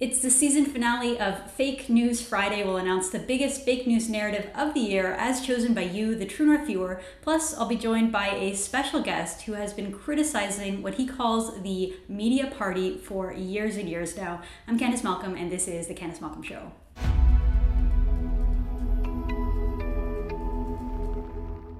It's the season finale of Fake News Friday. We'll announce the biggest fake news narrative of the year as chosen by you, the true north viewer. Plus, I'll be joined by a special guest who has been criticizing what he calls the media party for years and years now. I'm Candice Malcolm, and this is the Candice Malcolm Show.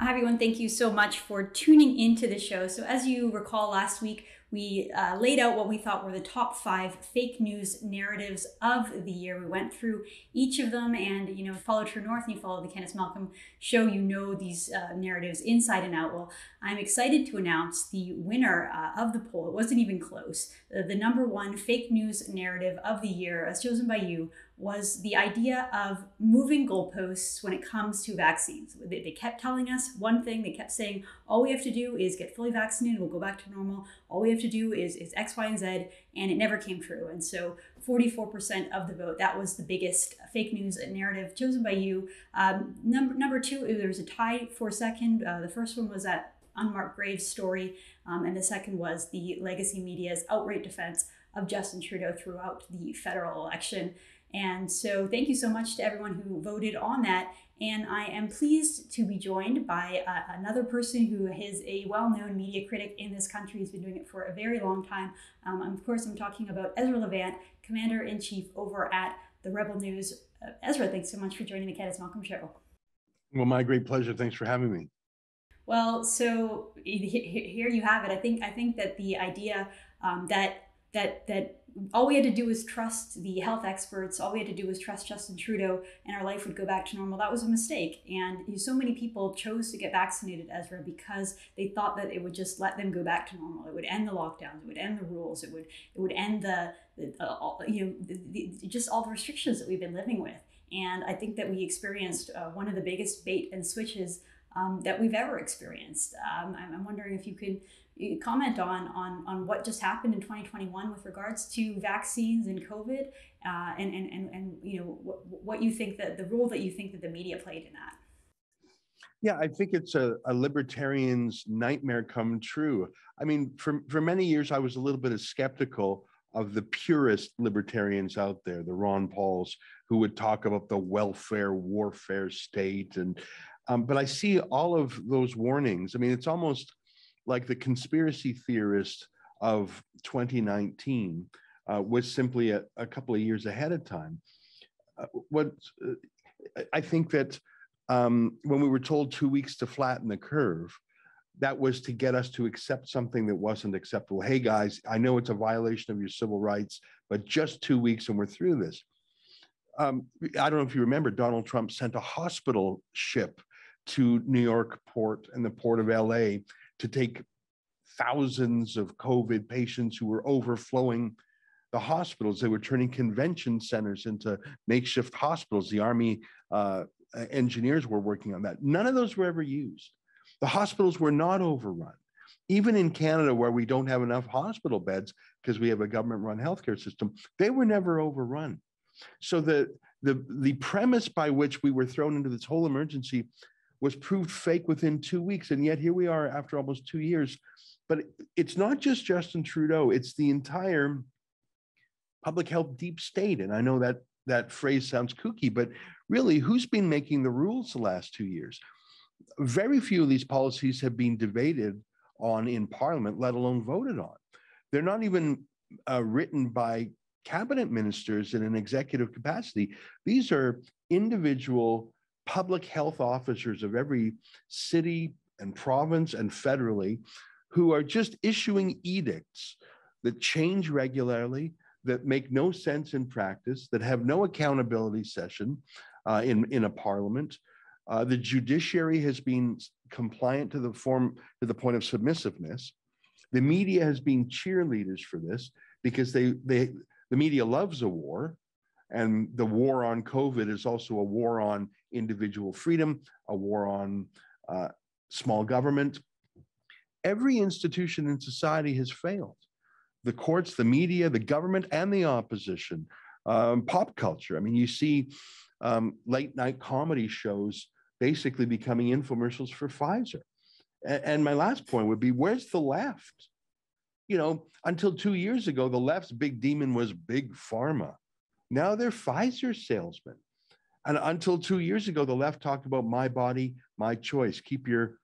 Hi, everyone. Thank you so much for tuning into the show. So as you recall, last week, we laid out what we thought were the top 5 fake news narratives of the year. We went through each of them, and follow True North and you follow the Candice Malcolm Show, these narratives inside and out. Well, I'm excited to announce the winner of the poll. It wasn't even close. The number 1 fake news narrative of the year, as chosen by you, was the idea of moving goalposts when it comes to vaccines. They kept telling us one thing. They kept saying, all we have to do is get fully vaccinated, we'll go back to normal. All we have to do is X, Y, and Z, and it never came true. And so 44% of the vote, that was the biggest fake news narrative chosen by you. Number 2, there was a tie for second. The first one was that unmarked grave story, and the second was the legacy media's outright defense of Justin Trudeau throughout the federal election. And so thank you so much to everyone who voted on that. And I am pleased to be joined by another person who is a well-known media critic in this country. He's been doing it for a very long time. Of course, I'm talking about Ezra Levant, Commander-in-Chief over at the Rebel News. Ezra, thanks so much for joining the Candice Malcolm Show. Well, my great pleasure. Thanks for having me. Well, so here you have it. I think that the idea that all we had to do was trust the health experts, all we had to do was trust Justin Trudeau, and our life would go back to normal. That was a mistake. And so many people chose to get vaccinated, Ezra, because they thought that it would just let them go back to normal. It would end the lockdowns, it would end the rules, it would end just all the restrictions that we've been living with. And I think that we experienced one of the biggest bait and switches that we've ever experienced. I'm wondering if you could comment on what just happened in 2021 with regards to vaccines and COVID, and what you think that the role that you think that the media played in that. Yeah, I think it's a libertarian's nightmare come true. I mean, for many years, I was a little bit skeptical of the purest libertarians out there, the Ron Pauls, who would talk about the welfare warfare state. But I see all of those warnings. I mean, it's almost like the conspiracy theorist of 2019 was simply a couple of years ahead of time. I think that when we were told 2 weeks to flatten the curve, that was to get us to accept something that wasn't acceptable. Hey, guys, I know it's a violation of your civil rights, but just 2 weeks and we're through this. I don't know if you remember, Donald Trump sent a hospital ship to New York port and the port of LA to take thousands of COVID patients who were overflowing the hospitals. They were turning convention centers into makeshift hospitals. The Army engineers were working on that. None of those were ever used. The hospitals were not overrun. Even in Canada, where we don't have enough hospital beds because we have a government-run healthcare system, they were never overrun. So the premise by which we were thrown into this whole emergency was proved fake within 2 weeks. And yet here we are after almost 2 years. But it's not just Justin Trudeau, it's the entire public health deep state. And I know that phrase sounds kooky, but really, who's been making the rules the last 2 years? Very few of these policies have been debated on in Parliament, let alone voted on. They're not even written by cabinet ministers in an executive capacity. These are individual public health officers of every city and province and federally who are just issuing edicts that change regularly, that make no sense in practice, that have no accountability session in a parliament. The judiciary has been compliant to the point of submissiveness. The media has been cheerleaders for this because the media loves a war. And the war on COVID is also a war on individual freedom, a war on small government. Every institution in society has failed. The courts, the media, the government, and the opposition. Pop culture. I mean, you see late night comedy shows basically becoming infomercials for Pfizer. And my last point would be, where's the left? Until 2 years ago, the left's big demon was big pharma. Now they're Pfizer salesmen. And until 2 years ago, the left talked about my body, my choice. Keep your,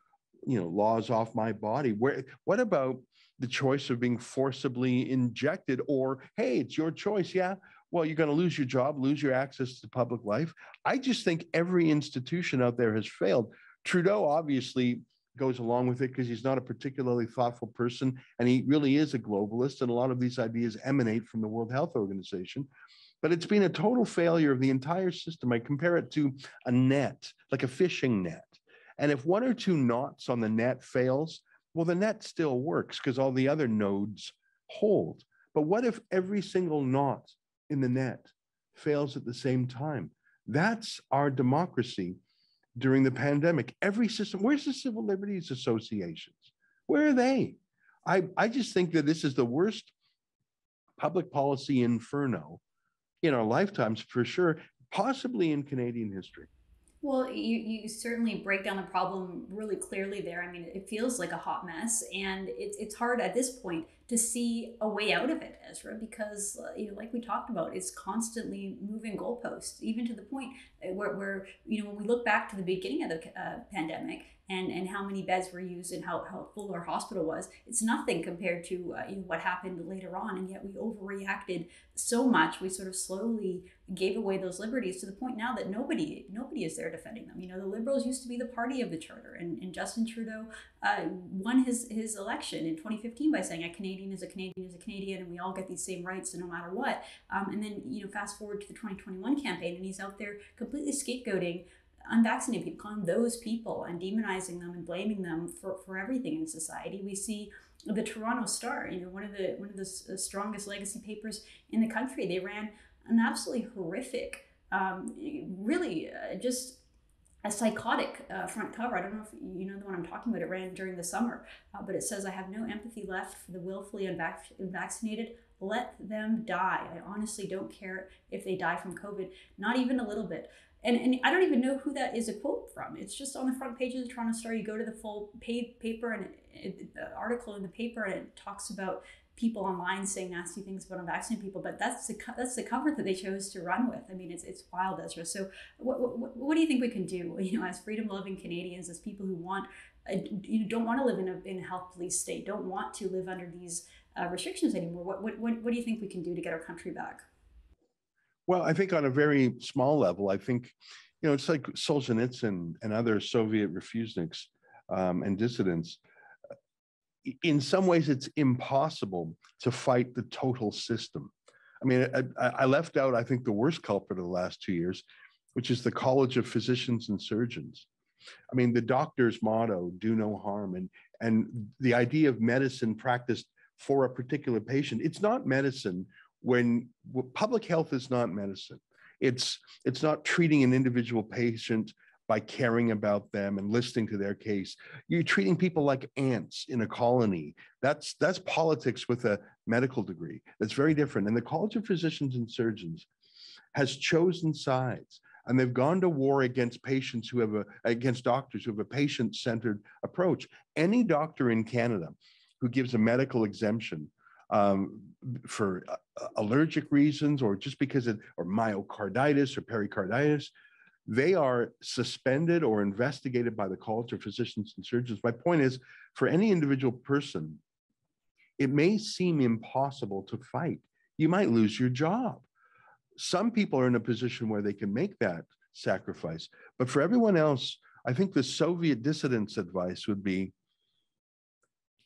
laws off my body. What about the choice of being forcibly injected? Or, hey, it's your choice. Yeah, well, you're going to lose your job, lose your access to public life. I just think every institution out there has failed. Trudeau obviously goes along with it because he's not a particularly thoughtful person, and he really is a globalist, and a lot of these ideas emanate from the World Health Organization. But it's been a total failure of the entire system. I compare it to a net, like a fishing net. And if one or two knots on the net fails, well, the net still works because all the other nodes hold. But what if every single knot in the net fails at the same time? That's our democracy during the pandemic. Every system, where's the civil liberties associations? Where are they? I just think that this is the worst public policy inferno in our lifetimes, for sure, possibly in Canadian history. Well, you certainly break down the problem really clearly there. I mean, it feels like a hot mess, and it's hard at this point to see a way out of it, Ezra, because like we talked about, it's constantly moving goalposts, even to the point where when we look back to the beginning of the pandemic and how many beds were used and how full our hospital was, it's nothing compared to what happened later on, and yet we overreacted so much. We sort of slowly gave away those liberties to the point now that nobody is there defending them. The Liberals used to be the party of the charter, and Justin Trudeau won his election in 2015 by saying a Canadian is a Canadian is a Canadian, and we all get these same rights no matter what. And then fast forward to the 2021 campaign, and he's out there completely scapegoating unvaccinated people, calling those people and demonizing them and blaming them for everything in society. We see the Toronto Star, one of the strongest legacy papers in the country. They ran an absolutely horrific, just a psychotic front cover. I don't know if you know the one I'm talking about. It ran during the summer, but it says, "I have no empathy left for the willfully unvaccinated. Let them die. I honestly don't care if they die from COVID, not even a little bit." And I don't even know who that is a quote from. It's just on the front page of the Toronto Star. You go to the full paper and the article in the paper, and it talks about people online saying nasty things about unvaccinated people. But that's the cover that they chose to run with. I mean, it's wild, Ezra. So what do you think we can do? As freedom-loving Canadians, as people who don't want to live in a health police state, don't want to live under these restrictions anymore. What do you think we can do to get our country back? Well, I think on a very small level, I think, it's like Solzhenitsyn and other Soviet refuseniks and dissidents. In some ways, it's impossible to fight the total system. I mean, I left out, I think, the worst culprit of the last 2 years, which is the College of Physicians and Surgeons. I mean, the doctor's motto, do no harm, and the idea of medicine practiced for a particular patient. It's not medicine. When public health is not medicine, it's not treating an individual patient by caring about them and listening to their case. You're treating people like ants in a colony. That's politics with a medical degree. That's very different. And the College of Physicians and Surgeons has chosen sides, and they've gone to war against patients against doctors who have a patient-centered approach. Any doctor in Canada who gives a medical exemption for allergic reasons, or just because or myocarditis or pericarditis, they are suspended or investigated by the College of Physicians and Surgeons. My point is, for any individual person, it may seem impossible to fight. You might lose your job. Some people are in a position where they can make that sacrifice. But for everyone else, I think the Soviet dissidents' advice would be,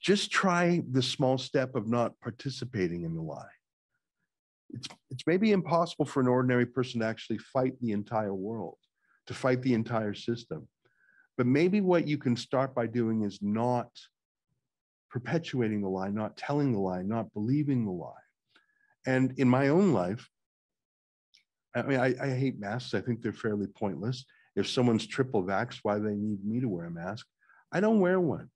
just try the small step of not participating in the lie. It's maybe impossible for an ordinary person to actually fight the entire world, to fight the entire system. But maybe what you can start by doing is not perpetuating the lie, not telling the lie, not believing the lie. And in my own life, I mean, I hate masks. I think they're fairly pointless. If someone's triple vaxxed, why do they need me to wear a mask? I don't wear one.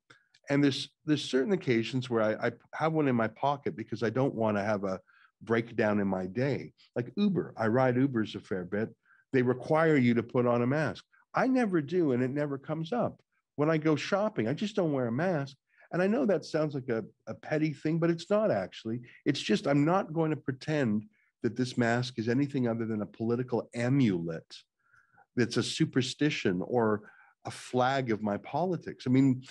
And there's certain occasions where I have one in my pocket because I don't want to have a breakdown in my day. Like Uber, I ride Ubers a fair bit. They require you to put on a mask. I never do, and it never comes up. When I go shopping, I just don't wear a mask. And I know that sounds like a petty thing, but it's not actually. It's just I'm not going to pretend that this mask is anything other than a political amulet that's a superstition or a flag of my politics. I mean,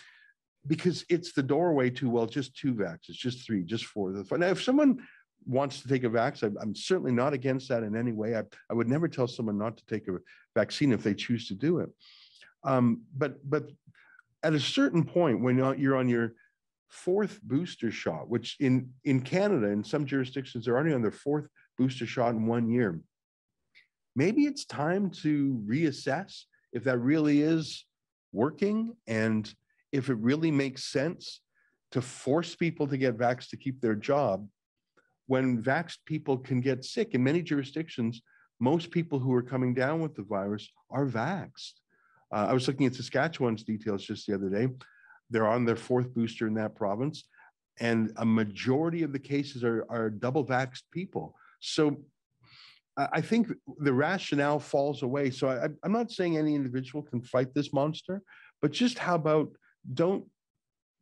because it's the doorway to, well, just 2 vaxxes, just 3, just 4. Now, if someone wants to take a vaccine, I'm certainly not against that in any way. I would never tell someone not to take a vaccine if they choose to do it. But at a certain point, when you're on your 4th booster shot, which in Canada, in some jurisdictions, they're already on their 4th booster shot in 1 year, maybe it's time to reassess if that really is working and if it really makes sense to force people to get vaxxed to keep their job when vaxxed people can get sick. In many jurisdictions, most people who are coming down with the virus are vaxxed. I was looking at Saskatchewan's details just the other day. They're on their 4th booster in that province, and a majority of the cases are double vaxxed people. So I think the rationale falls away. So I'm not saying any individual can fight this monster, but just how about don't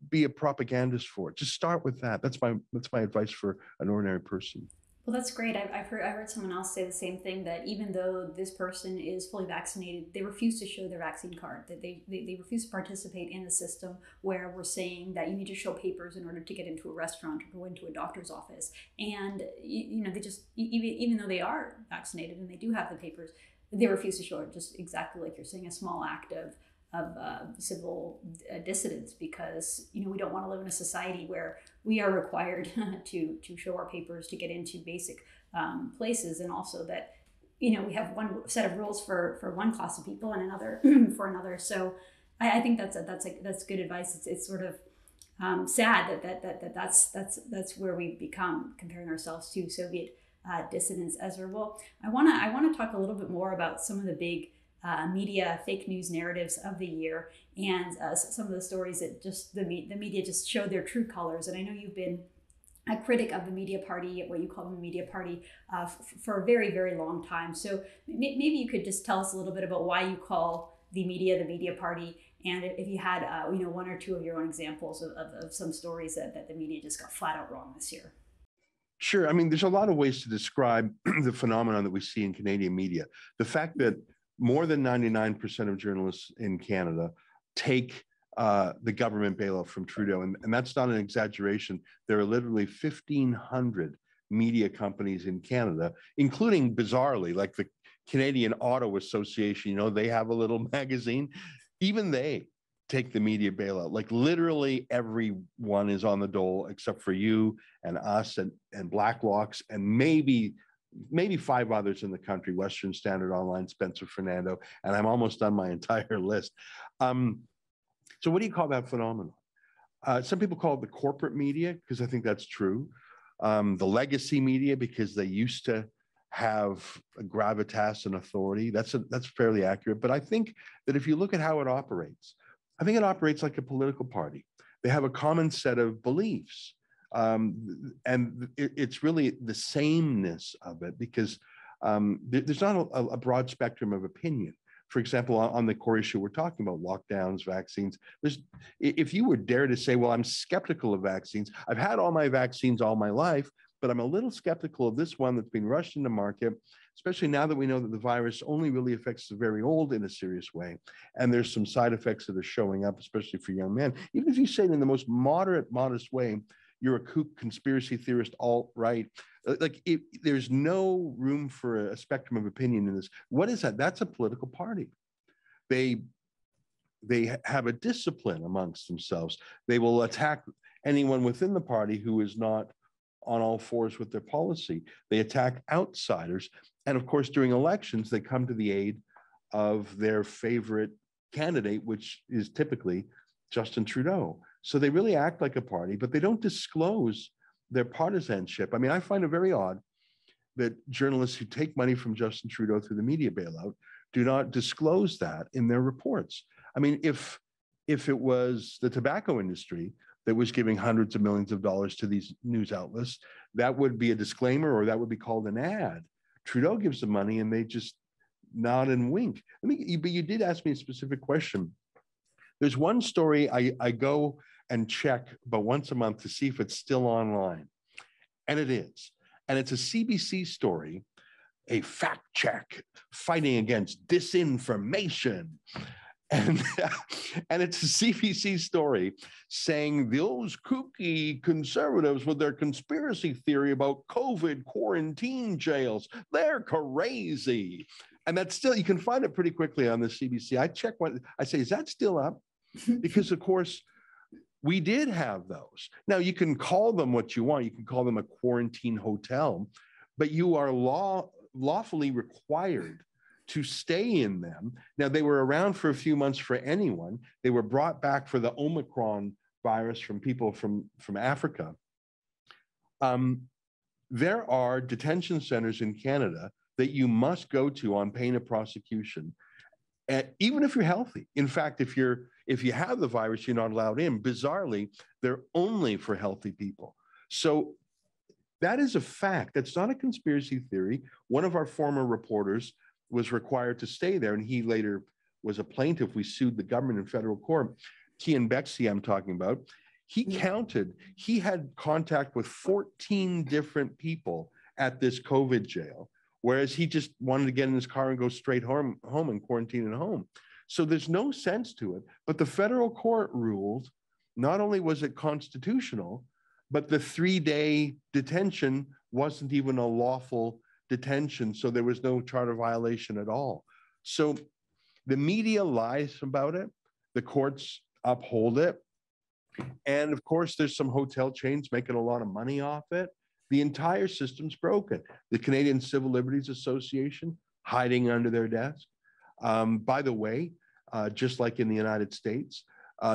be a propagandist for it. Just start with that. That's my advice for an ordinary person. Well, that's great. I heard someone else say the same thing, that even though this person is fully vaccinated, they refuse to show their vaccine card, that they refuse to participate in the system where we're saying that you need to show papers in order to get into a restaurant or go into a doctor's office. And, they just, even though they are vaccinated and they do have the papers, they refuse to show it, just exactly like you're saying, a small act of civil dissidence, because we don't want to live in a society where we are required to show our papers to get into basic places, and also that we have one set of rules for one class of people and another for another. So I think that's good advice. It's sort of sad that's where we've become, comparing ourselves to Soviet dissidents. Ezra, well, I want to talk a little bit more about some of the big media fake news narratives of the year, and some of the stories that just the media just showed their true colors. And I know you've been a critic of the media party, what you call the media party, for a very, very long time. So maybe you could just tell us a little bit about why you call the media party, and if you had 1 or 2 of your own examples of some stories that the media just got flat out wrong this year. Sure. I mean, there's a lot of ways to describe the phenomenon that we see in Canadian media. The fact that more than 99% of journalists in Canada take the government bailout from Trudeau. And that's not an exaggeration. There are literally 1,500 media companies in Canada, including, bizarrely, like the Canadian Auto Association. They have a little magazine. Even they take the media bailout. Like literally everyone is on the dole except for you and us and Blacklocks and maybe 5 others in the country: Western Standard Online, Spencer Fernando, and I'm almost done my entire list. So what do you call that phenomenon? Some people call it the corporate media, because I think that's true. The legacy media, because they used to have a gravitas and authority. That's fairly accurate. But I think that if you look at how it operates, I think it operates like a political party. They have a common set of beliefs. And it's really the sameness of it, because there's not a broad spectrum of opinion. For example, on the core issue we're talking about, lockdowns, vaccines, if you would dare to say, well, I'm skeptical of vaccines, I've had all my vaccines all my life, but I'm a little skeptical of this one that's been rushed into market, especially now that we know that the virus only really affects the very old in a serious way. And there's some side effects that are showing up, especially for young men. Even if you say it in the most modest way, you're a kook, conspiracy theorist, alt-right. There's no room for a spectrum of opinion in this. What is that? That's a political party. They have a discipline amongst themselves. They will attack anyone within the party who is not on all fours with their policy. They attack outsiders. And of course, during elections, they come to the aid of their favorite candidate, which is typically Justin Trudeau. So they really act like a party, but they don't disclose their partisanship. I mean, I find it very odd that journalists who take money from Justin Trudeau through the media bailout do not disclose that in their reports. I mean, if it was the tobacco industry that was giving hundreds of millions of dollars to these news outlets, that would be a disclaimer, or that would be called an ad. Trudeau gives the money and they just nod and wink. But you did ask me a specific question. There's one story I go and check about once a month to see if it's still online. And it is. And it's a CBC story, a fact check fighting against disinformation. And, and it's a CBC story saying those kooky conservatives with their conspiracy theory about COVID quarantine jails, they're crazy. And that's still, you can find it pretty quickly on the CBC. I check I say, is that still up? Because of course, we did have those. Now you can call them what you want. You can call them a quarantine hotel, but you are lawfully required to stay in them. Now, they were around for a few months for anyone. They were brought back for the Omicron virus from people from Africa. There are detention centers in Canada that you must go to on pain of prosecution, even if you're healthy. In fact, if you have the virus, you're not allowed in. Bizarrely, they're only for healthy people. So that is a fact. That's not a conspiracy theory. One of our former reporters was required to stay there, and he later was a plaintiff. We sued the government in federal court. Kian Bexley, I'm talking about. He counted, he had contact with 14 different people at this COVID jail, whereas he just wanted to get in his car and go straight home and quarantine at home. So there's no sense to it. But the federal court ruled, not only was it constitutional, but the 3-day detention wasn't even a lawful detention, so there was no charter violation at all. So the media lies about it, the courts uphold it, and of course there's some hotel chains making a lot of money off it. The entire system's broken. The Canadian Civil Liberties Association hiding under their desk. By the way, just like in the United States,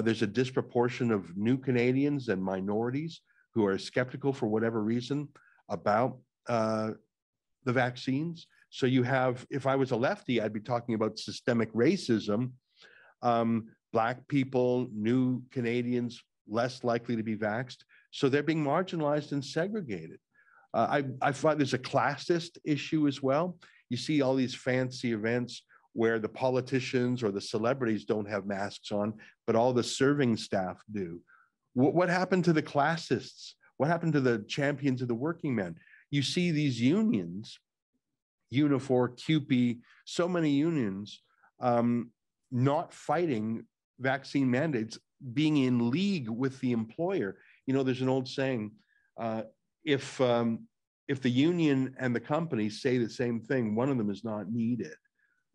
there's a disproportion of new Canadians and minorities who are skeptical for whatever reason about the vaccines. So you have, if I was a lefty, I'd be talking about systemic racism. Black people, new Canadians, less likely to be vaxxed. So they're being marginalized and segregated. I find there's a classist issue as well. You see all these fancy events where the politicians or the celebrities don't have masks on, but all the serving staff do. What happened to the classists? What happened to the champions of the working men? You see these unions, Unifor, CUPE, so many unions not fighting vaccine mandates, being in league with the employer. You know, there's an old saying, if the union and the company say the same thing, one of them is not needed.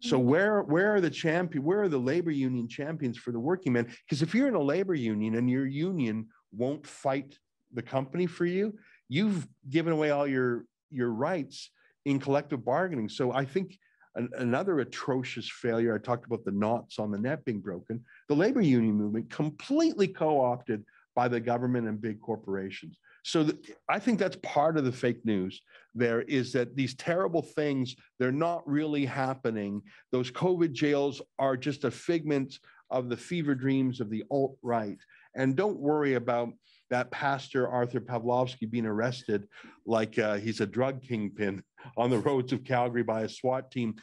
So where are the labor union champions for the working men? Because if you're in a labor union and your union won't fight the company for you, you've given away all your rights in collective bargaining. So I think another atrocious failure, I talked about the knots on the net being broken, the labor union movement completely co-opted by the government and big corporations. So I think that's part of the fake news. There is that these terrible things, they're not really happening. Those COVID jails are just a figment of the fever dreams of the alt-right. And don't worry about that pastor, Arthur Pavlovsky, being arrested like he's a drug kingpin on the roads of Calgary by a SWAT team.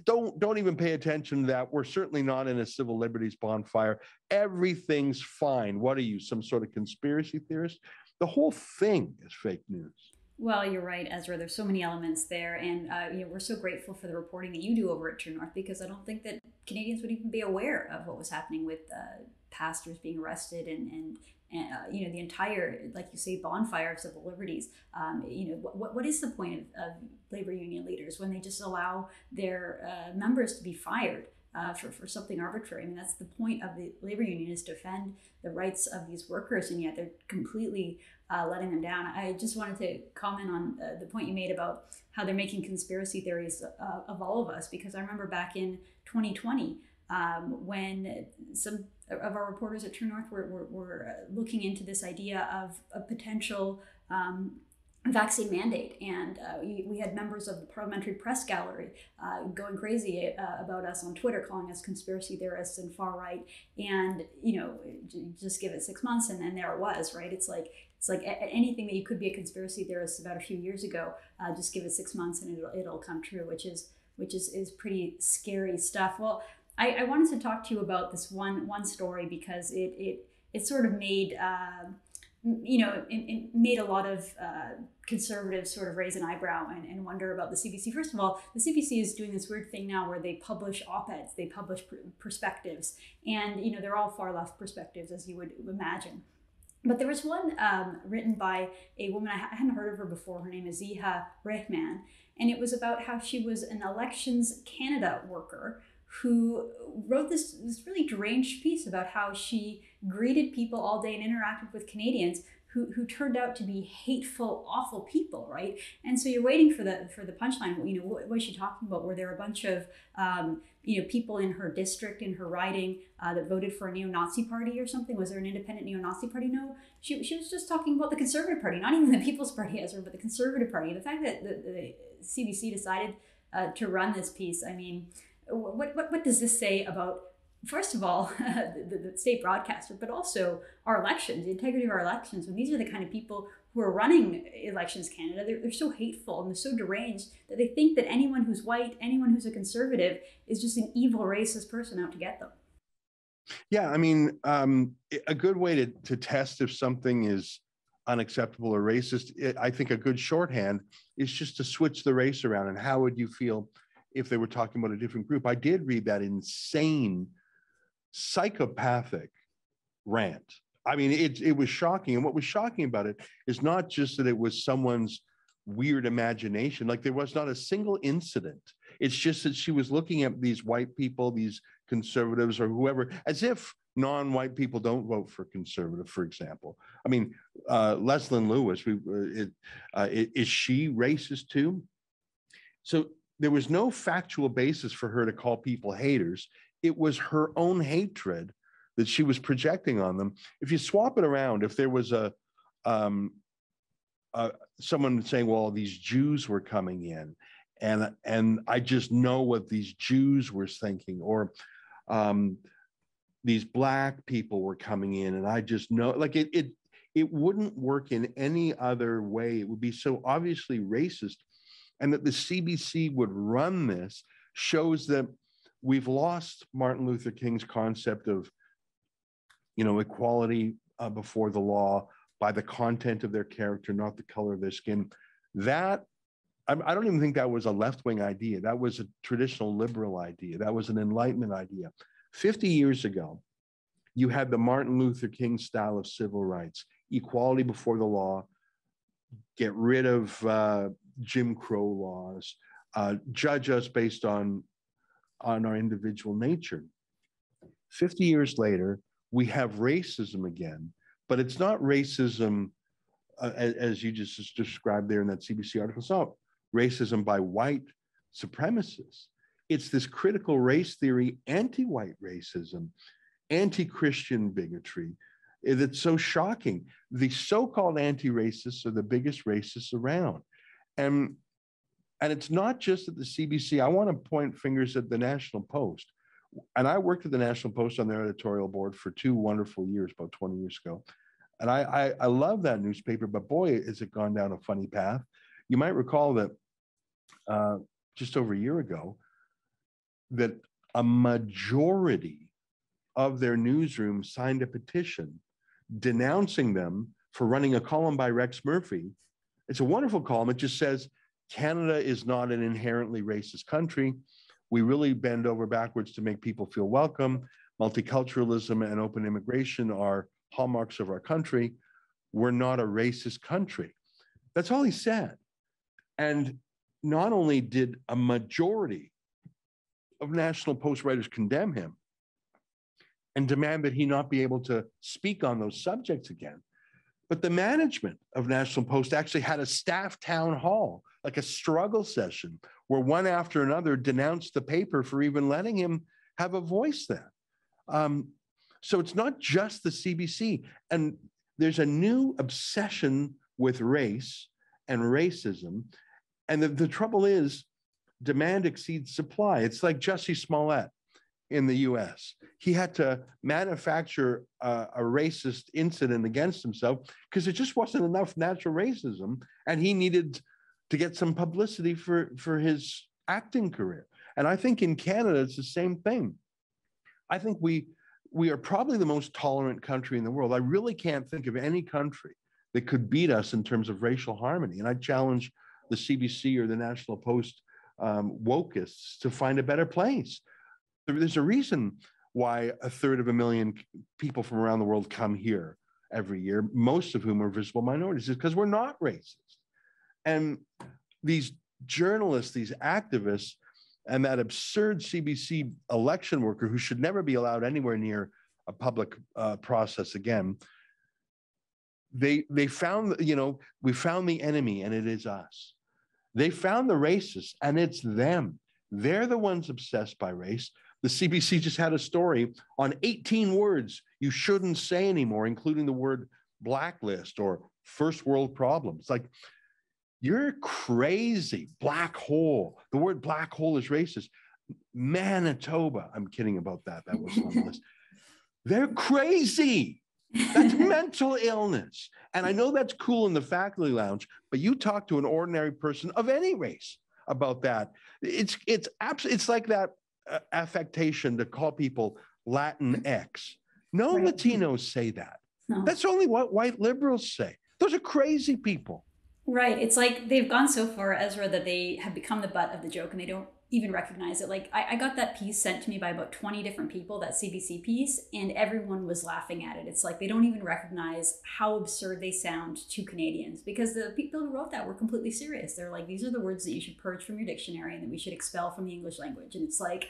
Don't even pay attention to that. We're certainly not in a civil liberties bonfire. Everything's fine. What are you, some sort of conspiracy theorist? The whole thing is fake news. Well, you're right, Ezra. There's so many elements there, and we're so grateful for the reporting that you do over at True North, because I don't think that Canadians would even be aware of what was happening with pastors being arrested and the entire, like you say, bonfire of civil liberties. What is the point of labor union leaders when they just allow their members to be fired for something arbitrary? I mean, that's the point of the labor union, is to defend the rights of these workers, and yet they're completely letting them down. I just wanted to comment on the point you made about how they're making conspiracy theories of all of us, because I remember back in 2020 when some of our reporters at True North were looking into this idea of a potential vaccine mandate, and we had members of the Parliamentary Press Gallery going crazy about us on Twitter, calling us conspiracy theorists and far right, and just give it 6 months and then there it was, right? It's like anything that you could be a conspiracy theorist about a few years ago, just give it 6 months and it'll come true, which is pretty scary stuff. Well, I wanted to talk to you about this one story, because it sort of made it made a lot of conservatives sort of raise an eyebrow and wonder about the CBC. First of all, the CBC is doing this weird thing now where they publish op-eds, they publish perspectives, and they're all far left perspectives, as you would imagine. But there was one written by a woman, I hadn't heard of her before. Her name is Ziha Rehman, and it was about how she was an Elections Canada worker who wrote this really deranged piece about how she greeted people all day and interacted with Canadians who turned out to be hateful, awful people, right? And so you're waiting for the punchline. What was she talking about? Were there a bunch of people in her district, in her riding, that voted for a neo-Nazi party or something? Was there an independent neo-Nazi party? No. She was just talking about the Conservative Party, not even the People's Party, Ezra, but the Conservative Party. The fact that the CBC decided to run this piece, I mean, what does this say about, first of all, the state broadcaster, but also our elections, the integrity of our elections? When these are the kind of people who are running Elections Canada, they're so hateful and they're so deranged that they think that anyone who's white, anyone who's a conservative is just an evil racist person out to get them. Yeah, I mean, a good way to test if something is unacceptable or racist, I think a good shorthand is just to switch the race around. And how would you feel if they were talking about a different group? I did read that insane, psychopathic rant. I mean, it was shocking. And what was shocking about it is not just that it was someone's weird imagination. Like, there was not a single incident. It's just that she was looking at these white people, these conservatives or whoever, as if non-white people don't vote for conservative, for example. I mean, Leslyn Lewis, is she racist too? So there was no factual basis for her to call people haters. It was her own hatred that she was projecting on them. If you swap it around, if there was someone saying, well, these Jews were coming in, and I just know what these Jews were thinking, or these Black people were coming in, and I just know, like, it wouldn't work in any other way. It would be so obviously racist. And that the CBC would run this shows that we've lost Martin Luther King's concept of, equality before the law by the content of their character, not the color of their skin. That, I don't even think that was a left-wing idea. That was a traditional liberal idea. That was an Enlightenment idea. 50 years ago, you had the Martin Luther King style of civil rights, equality before the law, get rid of Jim Crow laws, judge us based on our individual nature. 50 years later, we have racism again, but it's not racism as you just described there in that CBC article. It's not racism by white supremacists. It's this critical race theory, anti-white racism, anti-Christian bigotry. That's so shocking. The so-called anti-racists are the biggest racists around. And it's not just at the CBC. I want to point fingers at the National Post. And I worked at the National Post on their editorial board for 2 wonderful years, about 20 years ago. And I love that newspaper, but boy, has it gone down a funny path. You might recall that just over a year ago, that a majority of their newsroom signed a petition denouncing them for running a column by Rex Murphy. It's a wonderful column. It just says, Canada is not an inherently racist country. We really bend over backwards to make people feel welcome. Multiculturalism and open immigration are hallmarks of our country. We're not a racist country. That's all he said. And not only did a majority of National Post writers condemn him and demand that he not be able to speak on those subjects again, but the management of National Post actually had a staff town hall, like a struggle session, where one after another denounced the paper for even letting him have a voice there. So it's not just the CBC. And there's a new obsession with race and racism. And the trouble is, demand exceeds supply. It's like Jussie Smollett in the US. He had to manufacture a racist incident against himself because there just wasn't enough natural racism, and he needed to get some publicity for his acting career. And I think in Canada, it's the same thing. I think we are probably the most tolerant country in the world. I really can't think of any country that could beat us in terms of racial harmony. And I challenge the CBC or the National Post wokeists to find a better place. There's a reason why 1/3 people from around the world come here every year, most of whom are visible minorities, is because we're not racist. And these journalists, these activists, and that absurd CBC election worker who should never be allowed anywhere near a public process again, they found, we found the enemy and it is us. They found the racists and it's them. They're the ones obsessed by race. The CBC just had a story on 18 words you shouldn't say anymore, including the word blacklist or first world problems. Like, you're crazy. Black hole. The word black hole is racist. Manitoba. I'm kidding about that. That was on the list. They're crazy. That's mental illness. And I know that's cool in the faculty lounge, but you talk to an ordinary person of any race about that. It's like that affectation to call people Latinx. No right. Latinos say that. No. That's only what white liberals say. Those are crazy people. Right. It's like they've gone so far, Ezra, that they have become the butt of the joke and they don't even recognize it. Like I got that piece sent to me by about 20 different people, that CBC piece, and everyone was laughing at it. It's like they don't even recognize how absurd they sound to Canadians, because the people who wrote that were completely serious. They're like, these are the words that you should purge from your dictionary and that we should expel from the English language. And it's like,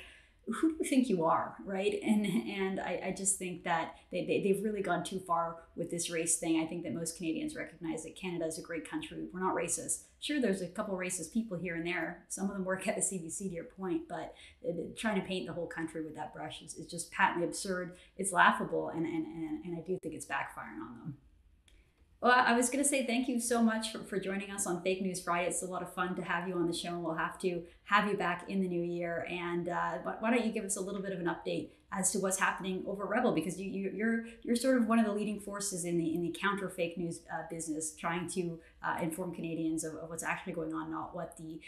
who do you think you are, right? And I just think that they've really gone too far with this race thing. I think that most Canadians recognize that Canada is a great country. We're not racist. Sure, there's a couple racist people here and there. Some of them work at the CBC, to your point, but trying to paint the whole country with that brush is just patently absurd. It's laughable, and I do think it's backfiring on them. Well, I was going to say thank you so much for joining us on Fake News Friday. It's a lot of fun to have you on the show, and we'll have to have you back in the new year. And why don't you give us a little bit of an update as to what's happening over Rebel, because you're sort of one of the leading forces in the counter fake news business, trying to inform Canadians of what's actually going on, not what the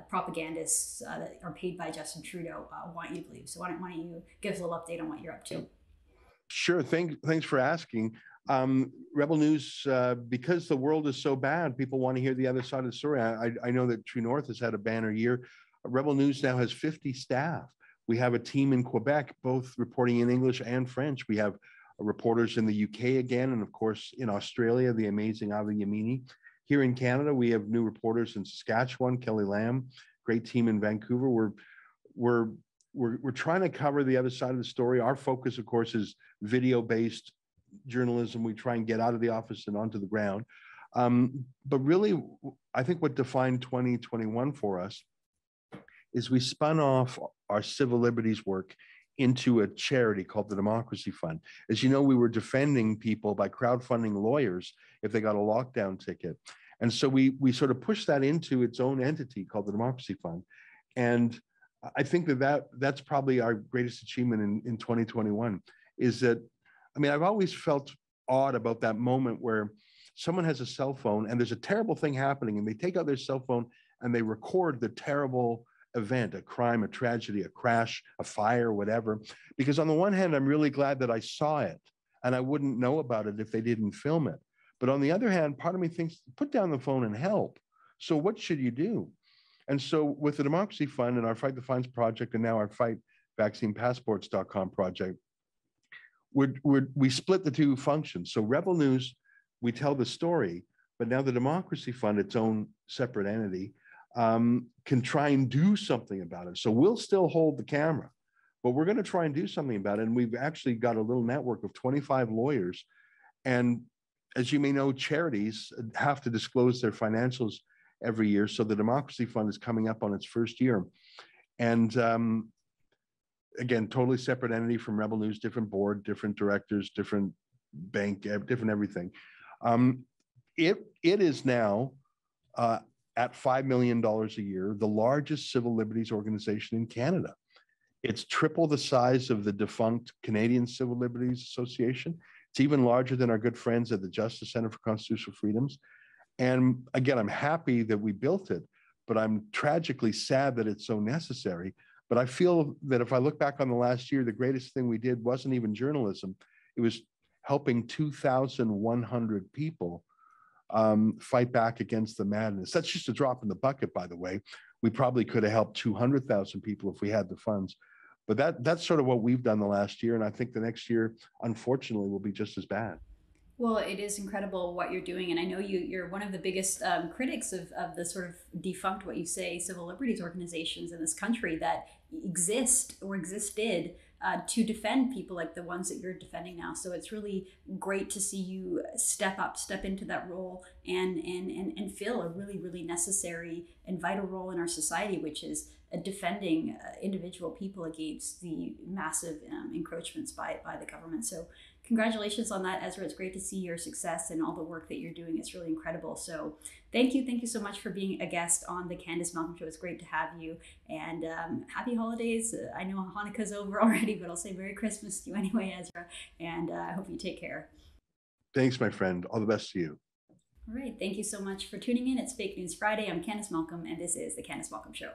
propagandists that are paid by Justin Trudeau want you to believe. So why don't you give us a little update on what you're up to? Sure. Thanks for asking. Rebel News, because the world is so bad, people want to hear the other side of the story. I know that True North has had a banner year. Rebel News now has 50 staff. We have a team in Quebec, both reporting in English and French. We have reporters in the UK again, and of course in Australia, the amazing Avi Yamini. Here in Canada, we have new reporters in Saskatchewan, Kelly Lamb, great team in Vancouver. We're trying to cover the other side of the story. Our focus, of course, is video-based journalism. We try and get out of the office and onto the ground. But really, I think what defined 2021 for us is we spun off our civil liberties work into a charity called the Democracy Fund. As you know, we were defending people by crowdfunding lawyers if they got a lockdown ticket. And so we sort of pushed that into its own entity called the Democracy Fund. And I think that's probably our greatest achievement in 2021, is that, I mean, I've always felt odd about that moment where someone has a cell phone and there's a terrible thing happening and they take out their cell phone and they record the terrible event, a crime, a tragedy, a crash, a fire, whatever. Because on the one hand, I'm really glad that I saw it and I wouldn't know about it if they didn't film it. But on the other hand, part of me thinks, put down the phone and help. So what should you do? And so with the Democracy Fund and our Fight the Fines project, and now our FightVaccinePassports.com project, we split the two functions. So Rebel News, we tell the story, but now the Democracy Fund, its own separate entity, can try and do something about it. So we'll still hold the camera, but we're going to try and do something about it. And we've actually got a little network of 25 lawyers. And as you may know, charities have to disclose their financials every year. So the Democracy Fund is coming up on its first year. And again, totally separate entity from Rebel News, different board, different directors, different bank, different everything. It is now at $5 million a year, the largest civil liberties organization in Canada. It's triple the size of the defunct Canadian Civil Liberties Association. It's even larger than our good friends at the Justice Center for Constitutional Freedoms. And again, I'm happy that we built it, but I'm tragically sad that it's so necessary. But I feel that if I look back on the last year, the greatest thing we did wasn't even journalism. It was helping 2,100 people fight back against the madness. That's just a drop in the bucket, by the way. We probably could have helped 200,000 people if we had the funds. But that's sort of what we've done the last year. And I think the next year, unfortunately, will be just as bad. Well, it is incredible what you're doing. And I know you're one of the biggest critics of the sort of defunct, what you say, civil liberties organizations in this country that exist or existed to defend people like the ones that you're defending now. So it's really great to see you step into that role and fill a really, really necessary and vital role in our society, which is defending individual people against the massive encroachments by the government. So congratulations on that, Ezra. It's great to see your success and all the work that you're doing. It's really incredible. So thank you so much for being a guest on the Candice Malcolm Show. It's great to have you, and happy holidays. I know Hanukkah's over already, but I'll say Merry Christmas to you anyway, Ezra, and I hope you take care. Thanks, my friend. All the best to you. All right. Thank you so much for tuning in. It's Fake News Friday. I'm Candice Malcolm, and this is the Candice Malcolm Show.